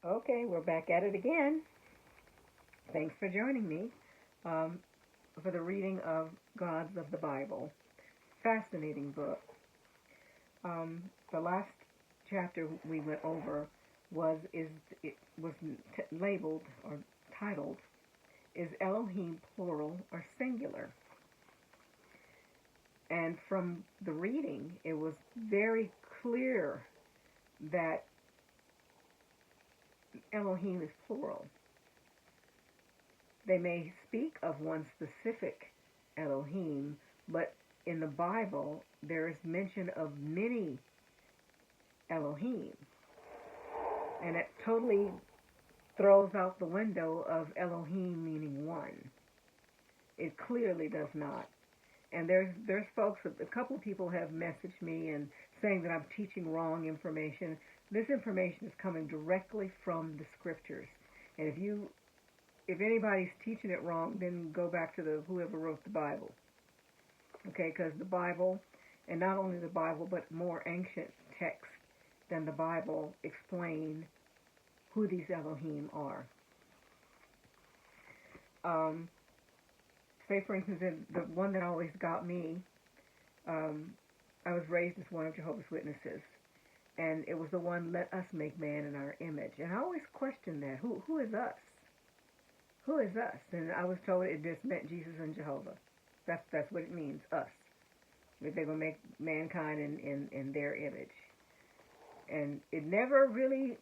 Okay, we're back at it again. Thanks for joining me um, for the reading of Gods of the Bible. Fascinating book. The last chapter we went over was labeled or titled, "Is Elohim plural or singular?" And from the reading, it was very clear that Elohim is plural. They may speak of one specific Elohim, but in the Bible there is mention of many Elohim, and it totally throws out the window of Elohim meaning one. It clearly does not. And there's folks, a couple of people have messaged me and saying that I'm teaching wrong information. This information is coming directly from the scriptures. And if anybody's teaching it wrong, then go back to whoever wrote the Bible. Okay, because the Bible, and not only the Bible, but more ancient texts than the Bible explain who these Elohim are. Say, for instance, the one that always got me, I was raised as one of Jehovah's Witnesses, and it was the one, "Let us make man in our image." And I always questioned that. Who is us? Who is us? And I was told it just meant Jesus and Jehovah. That's what it means, us. That they're going to make mankind in their image. And it never really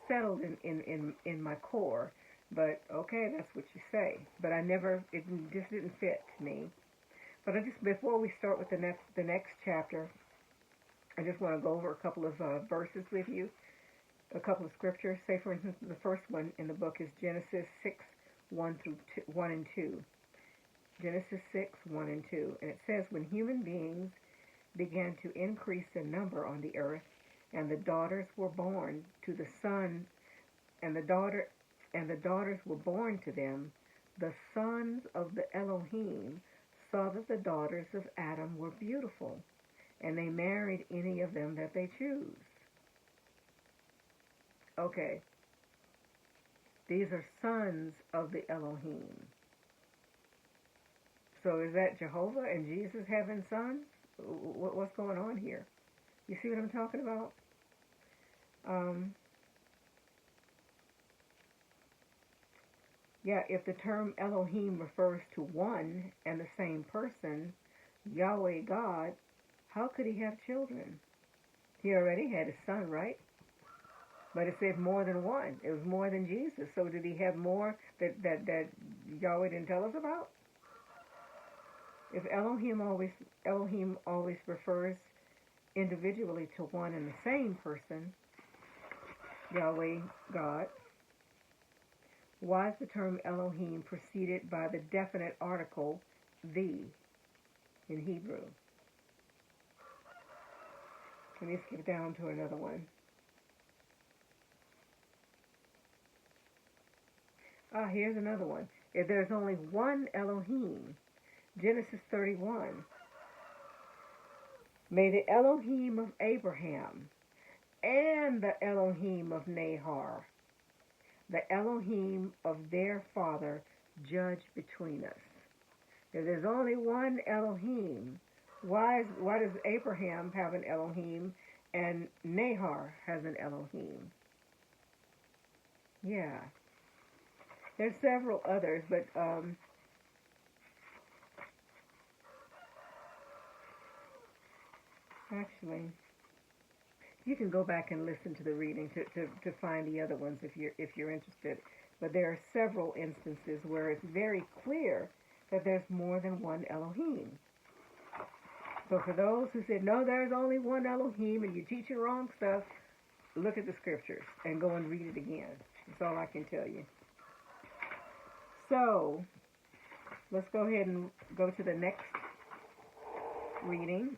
settled in my core. But okay, that's what you say. But it just didn't fit me. But before we start with the next chapter, I just want to go over a couple of verses with you, a couple of scriptures. Say, for instance, the first one in the book is Genesis 6, 1 and 2. Genesis 6, 1 and 2. And it says, "When human beings began to increase in number on the earth, and the daughters were born to the sons, and the daughters were born to them, the sons of the Elohim saw that the daughters of Adam were beautiful, and they married any of them that they choose." Okay, these are sons of the Elohim. So is that Jehovah and Jesus having sons? What's going on here? You see what I'm talking about? Yeah, if the term Elohim refers to one and the same person, Yahweh God, how could he have children? He already had a son, right? But it said more than one. It was more than Jesus. So did he have more that Yahweh didn't tell us about? If Elohim always refers individually to one and the same person, Yahweh God, why is the term Elohim preceded by the definite article the in Hebrew? Let me skip down to another one. Here's another one. If there's only one Elohim, Genesis 31, "May the Elohim of Abraham and the Elohim of Nahor, the Elohim of their father, judge between us." If there's only one Elohim, why does Abraham have an Elohim and Nahor has an Elohim? Yeah. There's several others, but actually, you can go back and listen to the reading to find the other ones if you're interested. But there are several instances where it's very clear that there's more than one Elohim. So for those who said, no, there's only one Elohim and you're teaching wrong stuff, look at the scriptures and go and read it again. That's all I can tell you. So let's go ahead and go to the next reading.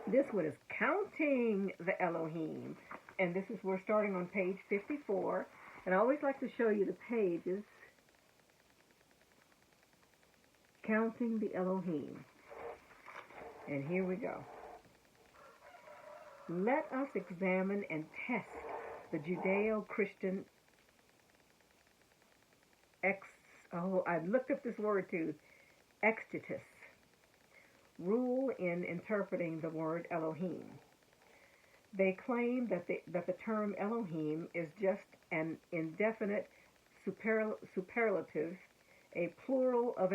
This one is counting the Elohim. And we're starting on page 54. And I always like to show you the pages. Counting the Elohim. And here we go. Let us examine and test the Judeo-Christian I looked up this word too, exegesis, rule in interpreting the word Elohim. They claim that the term Elohim is just an indefinite superlative, a plural of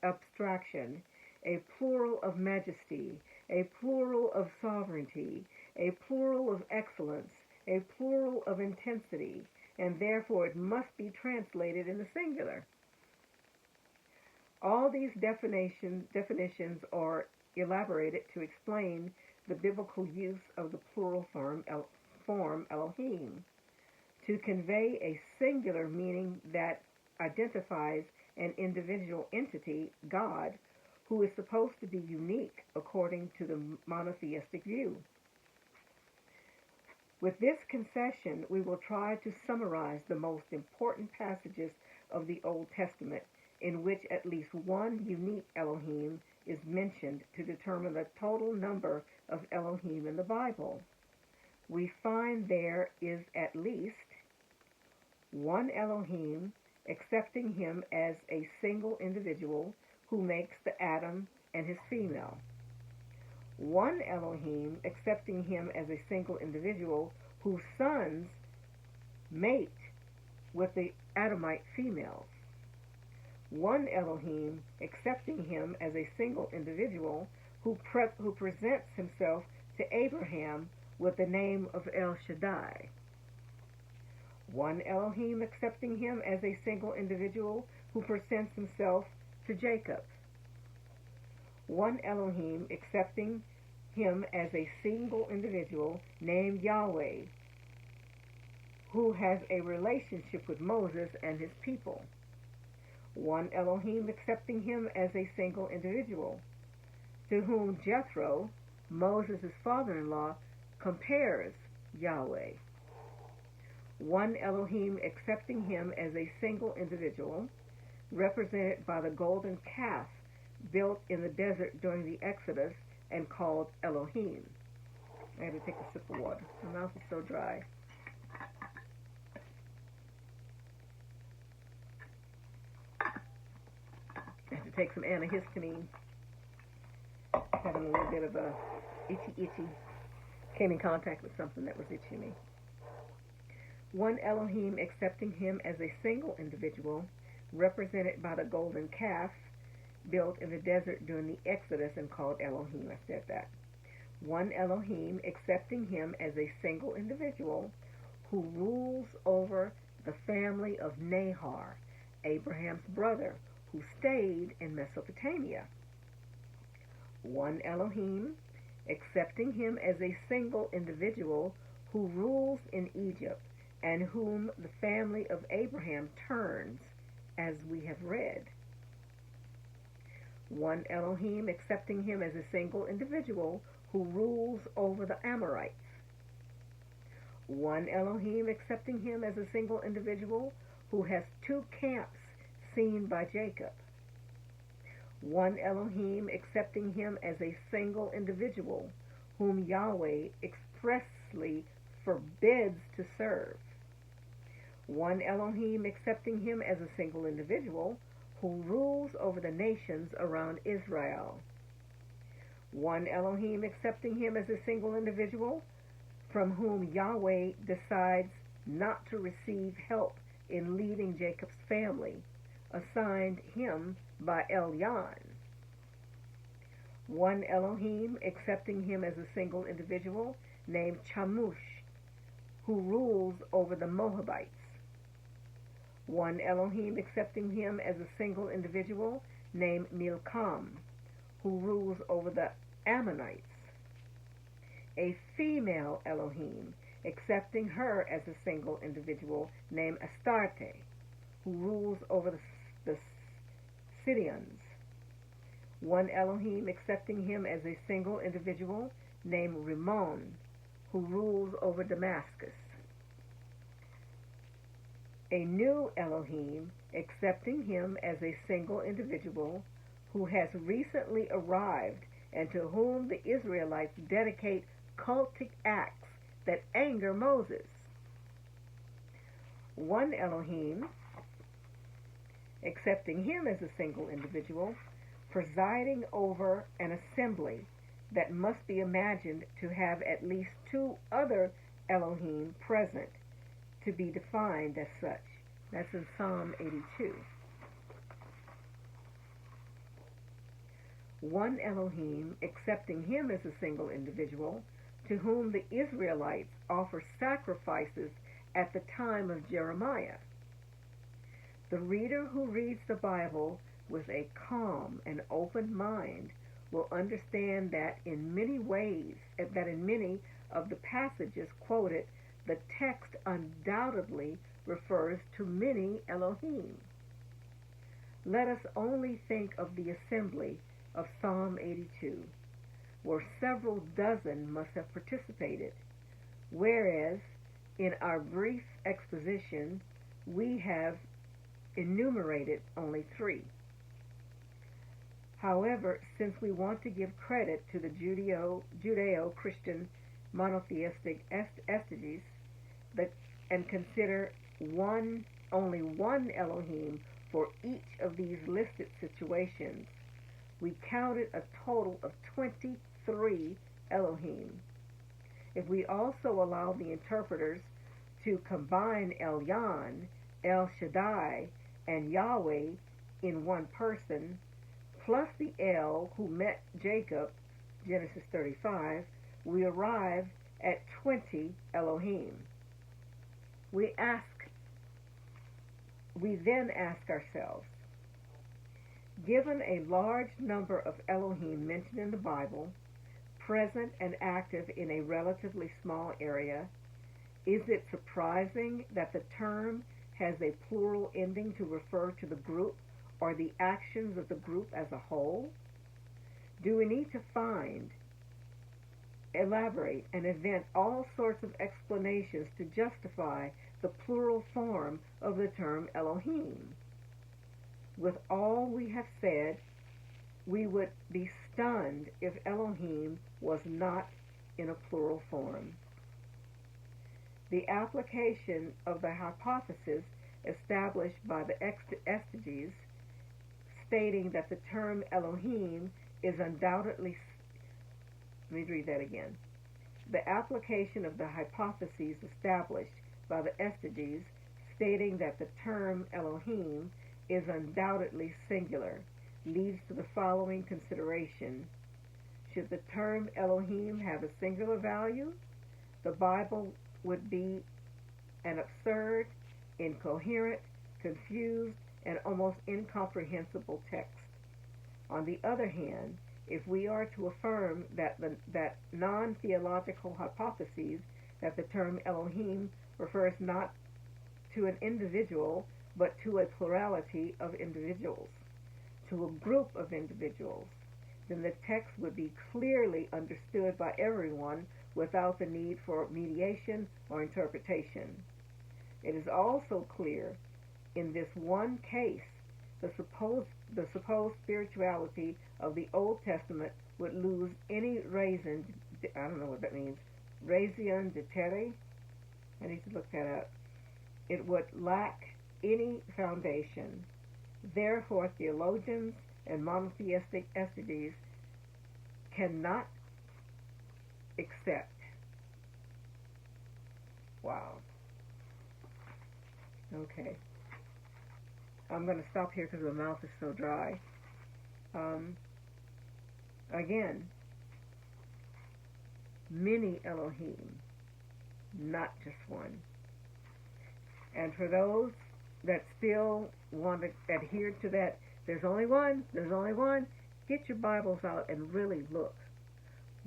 abstraction, a plural of majesty, a plural of sovereignty, a plural of excellence, a plural of intensity, and therefore it must be translated in the singular. All these definitions are elaborated to explain the biblical use of the plural form Elohim, to convey a singular meaning that identifies an individual entity, God, who is supposed to be unique according to the monotheistic view. With this concession, we will try to summarize the most important passages of the Old Testament in which at least one unique Elohim is mentioned to determine the total number of Elohim in the Bible. We find there is at least one Elohim, accepting him as a single individual who makes the Adam and his female. One Elohim, accepting him as a single individual whose sons mate with the Adamite females. One Elohim, accepting him as a single individual who presents himself to Abraham with the name of El Shaddai. One Elohim, accepting him as a single individual who presents himself to Jacob. One Elohim, accepting him as a single individual named Yahweh, who has a relationship with Moses and his people. One Elohim, accepting him as a single individual, to whom Jethro, Moses' father-in-law, compares Yahweh. One Elohim, accepting him as a single individual, represented by the golden calf built in the desert during the Exodus and called Elohim. I had to take a sip of water. My mouth is so dry. I have to take some antihistamine. Having a little bit of a itchy. Came in contact with something that was itching me. One Elohim, accepting him as a single individual, represented by the golden calf built in the desert during the Exodus and called Elohim. I said that. One Elohim, accepting him as a single individual who rules over the family of Nahor, Abraham's brother, who stayed in Mesopotamia. One Elohim, accepting him as a single individual who rules in Egypt and whom the family of Abraham turns, as we have read. One Elohim, accepting him as a single individual who rules over the Amorites. One Elohim, accepting him as a single individual who has two camps seen by Jacob. One Elohim, accepting him as a single individual whom Yahweh expressly forbids to serve. One Elohim, accepting him as a single individual who rules over the nations around Israel. One Elohim, accepting him as a single individual from whom Yahweh decides not to receive help in leading Jacob's family, assigned him by Elyon. One Elohim, accepting him as a single individual named Chamush, who rules over the Moabites. One Elohim, accepting him as a single individual named Milcom, who rules over the Ammonites. A female Elohim, accepting her as a single individual named Astarte, who rules over the Sidonians. One Elohim, accepting him as a single individual named Rimmon, who rules over Damascus. A new Elohim, accepting him as a single individual who has recently arrived and to whom the Israelites dedicate cultic acts that anger Moses. One Elohim, accepting him as a single individual, presiding over an assembly that must be imagined to have at least two other Elohim present to be defined as such. That's in Psalm 82. One Elohim, accepting him as a single individual, to whom the Israelites offer sacrifices at the time of Jeremiah. The reader who reads the Bible with a calm and open mind will understand that in many of the passages quoted, the text undoubtedly refers to many Elohim. Let us only think of the assembly of Psalm 82, where several dozen must have participated, whereas in our brief exposition we have enumerated only 3. However, since we want to give credit to the Judeo-Christian monotheistic exegesis and consider only one Elohim for each of these listed situations, we counted a total of 23 Elohim. If we also allow the interpreters to combine Elyon, El Shaddai, and Yahweh in one person, plus the El who met Jacob, Genesis 35, we arrive at 20 Elohim. We then ask ourselves, given a large number of Elohim mentioned in the Bible, present and active in a relatively small area, is it surprising that the term has a plural ending to refer to the group or the actions of the group as a whole? Do we need to elaborate, and invent all sorts of explanations to justify the plural form of the term Elohim? With all we have said, we would be stunned if Elohim was not in a plural form. The application of the hypothesis established by the exegetes, stating that the term Elohim is undoubtedly, let me read that again. The application of the hypotheses established by the exegetes, stating that the term Elohim is undoubtedly singular, leads to the following consideration. Should the term Elohim have a singular value, the Bible would be an absurd, incoherent, confused, and almost incomprehensible text. On the other hand, if we are to affirm that non-theological hypotheses that the term Elohim refers not to an individual but to a plurality of individuals, to a group of individuals, then the text would be clearly understood by everyone without the need for mediation or interpretation. It is also clear in this one case the supposed spirituality of the Old Testament would lose any raison, I don't know what that means, raison d'etre? I need to look that up. It would lack any foundation. Therefore, theologians and monotheistic exegetes cannot accept. Wow. Okay. I'm going to stop here because my mouth is so dry. Again, many Elohim, not just one. And for those that still want to adhere to that, there's only one, get your Bibles out and really look.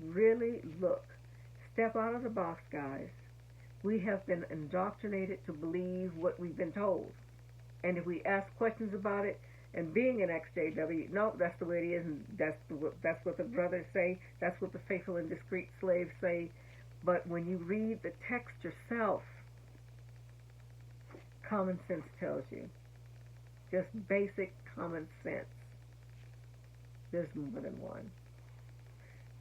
Really look. Step out of the box, guys. We have been indoctrinated to believe what we've been told. And if we ask questions about it, and being an XJW, no, that's the way it is, and that's what the brothers say, that's what the faithful and discreet slaves say. But when you read the text yourself, common sense tells you. Just basic common sense. There's more than one.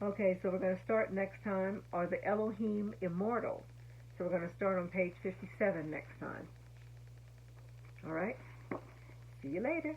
Okay, so we're going to start next time. Are the Elohim immortal? So we're going to start on page 57 next time. All right? See you later.